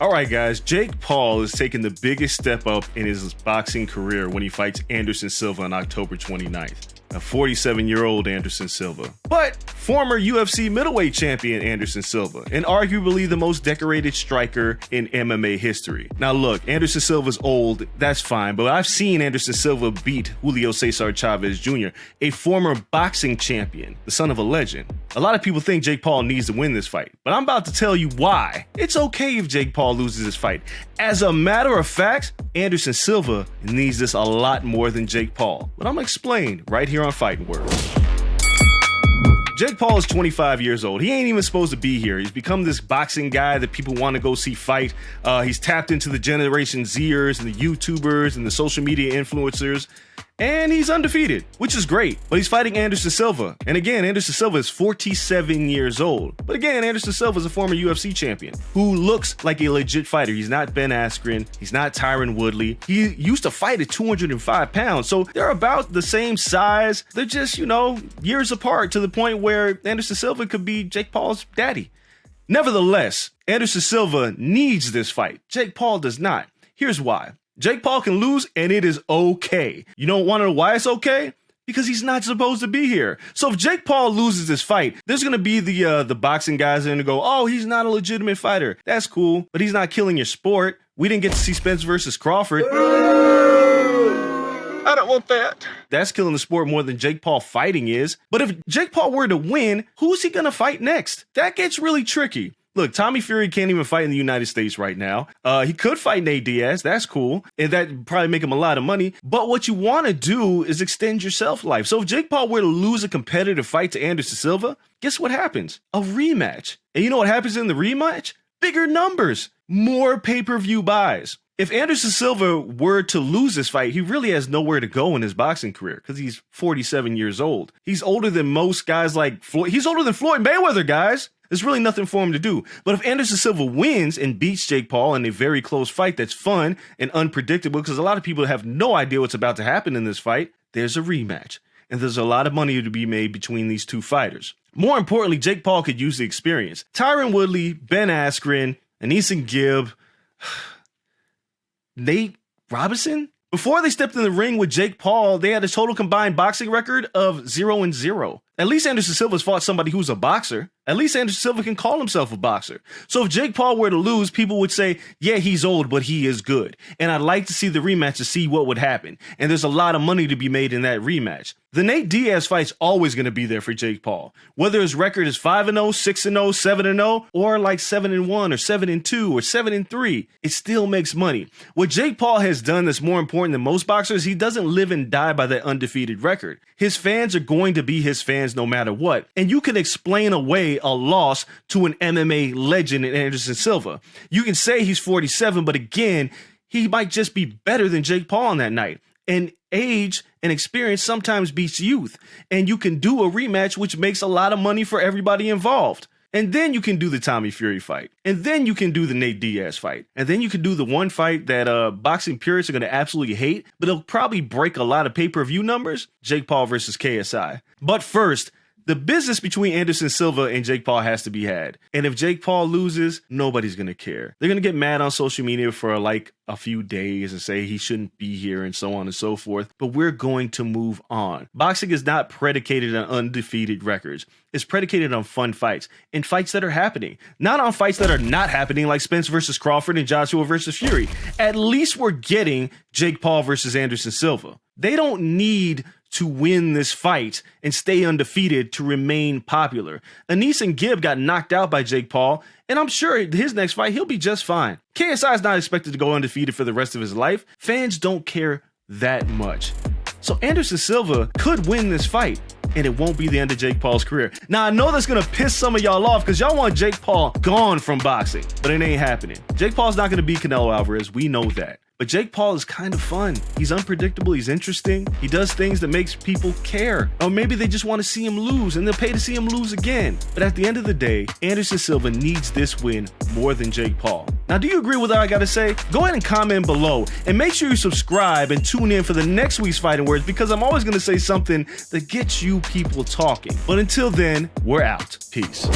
All right, guys, Jake Paul is taking the biggest step up in his boxing career when he fights Anderson Silva on October 29th. A 47-year-old Anderson Silva, but former UFC middleweight champion Anderson Silva, and arguably the most decorated striker in MMA history. Now look, Anderson Silva's old, that's fine, but I've seen Anderson Silva beat Julio Cesar Chavez Jr., a former boxing champion, the son of a legend. A lot of people think Jake Paul needs to win this fight, but I'm about to tell you why. It's okay if Jake Paul loses this fight. As a matter of fact, Anderson Silva needs this a lot more than Jake Paul, but I'm gonna explain right here on Fightin Words. Jake Paul is 25 years old. He ain't even supposed to be here. He's become this boxing guy that people want to go see fight. He's tapped into the Generation Zers and the YouTubers and the social media influencers. And he's undefeated, which is great. But he's fighting Anderson Silva. And again, Anderson Silva is 47 years old. But again, Anderson Silva is a former UFC champion who looks like a legit fighter. He's not Ben Askren. He's not Tyron Woodley. He used to fight at 205 pounds. So they're about the same size. They're just, years apart to the point where Anderson Silva could be Jake Paul's daddy. Nevertheless, Anderson Silva needs this fight. Jake Paul does not. Here's why. Jake Paul can lose, and it is okay. You don't want to know why it's okay? Because he's not supposed to be here. So if Jake Paul loses this fight, there's going to be the boxing guys in to go, oh, he's not a legitimate fighter. That's cool, but he's not killing your sport. We didn't get to see Spence versus Crawford. I don't want that. That's killing the sport more than Jake Paul fighting is. But if Jake Paul were to win, who's he going to fight next? That gets really tricky. Look, Tommy Fury can't even fight in the United States right now. He could fight Nate Diaz. That's cool. And that'd probably make him a lot of money. But what you want to do is extend your shelf life. So if Jake Paul were to lose a competitive fight to Anderson Silva, guess what happens? A rematch. And you know what happens in the rematch? Bigger numbers, more pay-per-view buys. If Anderson Silva were to lose this fight, he really has nowhere to go in his boxing career because he's 47 years old. He's older than most guys like Floyd. He's older than Floyd Mayweather, guys. There's really nothing for him to do. But if Anderson Silva wins and beats Jake Paul in a very close fight that's fun and unpredictable, because a lot of people have no idea what's about to happen in this fight, there's a rematch. And there's a lot of money to be made between these two fighters. More importantly, Jake Paul could use the experience. Tyron Woodley, Ben Askren, Anderson Gibb, Nate Robinson? Before they stepped in the ring with Jake Paul, they had a total combined boxing record of 0-0. At least Anderson Silva's fought somebody who's a boxer. At least Anderson Silva can call himself a boxer. So if Jake Paul were to lose, people would say, yeah, he's old, but he is good. And I'd like to see the rematch to see what would happen. And there's a lot of money to be made in that rematch. The Nate Diaz fight's always going to be there for Jake Paul. Whether his record is 5-0, 6-0, 7-0, or like 7-1 or 7-2 or 7-3, it still makes money. What Jake Paul has done that's more important than most boxers, he doesn't live and die by that undefeated record. His fans are going to be his fans no matter what. And you can explain away a loss to an MMA legend in Anderson Silva. You can say he's 47, but again, he might just be better than Jake Paul on that night. And age and experience sometimes beats youth. And you can do a rematch, which makes a lot of money for everybody involved. And then you can do the Tommy Fury fight. And then you can do the Nate Diaz fight. And then you can do the one fight that boxing purists are going to absolutely hate, but it'll probably break a lot of pay-per-view numbers. Jake Paul versus KSI. But first, the business between Anderson Silva and Jake Paul has to be had. And if Jake Paul loses, nobody's going to care. They're going to get mad on social media for like a few days and say he shouldn't be here and so on and so forth. But we're going to move on. Boxing is not predicated on undefeated records. It's predicated on fun fights and fights that are happening. Not on fights that are not happening like Spence versus Crawford and Joshua versus Fury. At least we're getting Jake Paul versus Anderson Silva. They don't need to win this fight and stay undefeated to remain popular. Anderson Gibb got knocked out by Jake Paul, and I'm sure his next fight, he'll be just fine. KSI is not expected to go undefeated for the rest of his life. Fans don't care that much. So Anderson Silva could win this fight, and it won't be the end of Jake Paul's career. Now, I know that's going to piss some of y'all off because y'all want Jake Paul gone from boxing, but it ain't happening. Jake Paul's not going to beat Canelo Alvarez. We know that. But Jake Paul is kind of fun. He's unpredictable. He's interesting. He does things that makes people care. Or maybe they just want to see him lose and they'll pay to see him lose again. But at the end of the day, Anderson Silva needs this win more than Jake Paul. Now, do you agree with what I got to say? Go ahead and comment below and make sure you subscribe and tune in for the next week's Fightin Words because I'm always going to say something that gets you people talking. But until then, we're out. Peace.